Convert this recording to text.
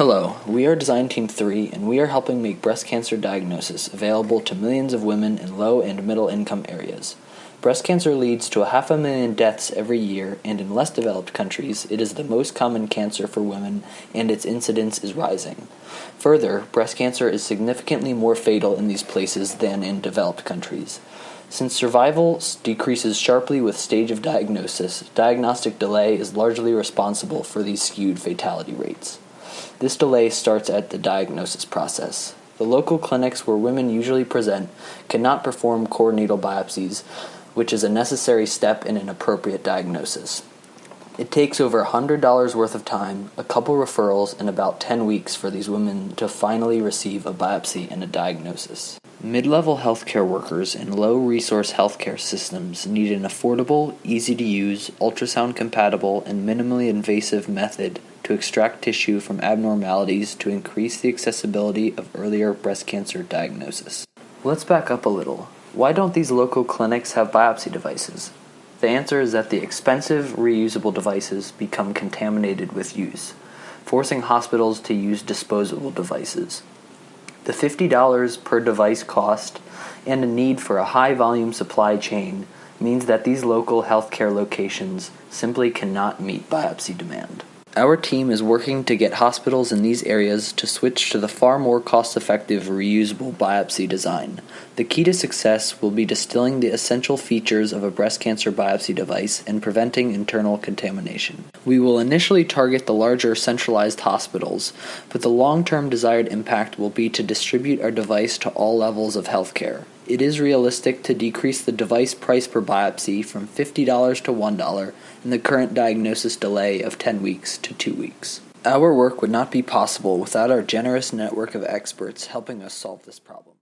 Hello, we are Design Team 3, and we are helping make breast cancer diagnosis available to millions of women in low and middle income areas. Breast cancer leads to 500,000 deaths every year, and in less developed countries, it is the most common cancer for women, and its incidence is rising. Further, breast cancer is significantly more fatal in these places than in developed countries. Since survival decreases sharply with stage of diagnosis, diagnostic delay is largely responsible for these skewed fatality rates. This delay starts at the diagnosis process. The local clinics where women usually present cannot perform core needle biopsies, which is a necessary step in an appropriate diagnosis. It takes over $100 worth of time, a couple referrals, and about 10 weeks for these women to finally receive a biopsy and a diagnosis. Mid-level healthcare workers in low-resource healthcare systems need an affordable, easy-to-use, ultrasound-compatible, and minimally invasive method to extract tissue from abnormalities to increase the accessibility of earlier breast cancer diagnosis. Let's back up a little. Why don't these local clinics have biopsy devices? The answer is that the expensive, reusable devices become contaminated with use, forcing hospitals to use disposable devices. The $50 per device cost and a need for a high-volume supply chain means that these local healthcare locations simply cannot meet biopsy demand. Our team is working to get hospitals in these areas to switch to the far more cost-effective reusable biopsy design. The key to success will be distilling the essential features of a breast cancer biopsy device and preventing internal contamination. We will initially target the larger centralized hospitals, but the long-term desired impact will be to distribute our device to all levels of healthcare. It is realistic to decrease the device price per biopsy from $50 to $1 and the current diagnosis delay of 10 weeks to 2 weeks. Our work would not be possible without our generous network of experts helping us solve this problem.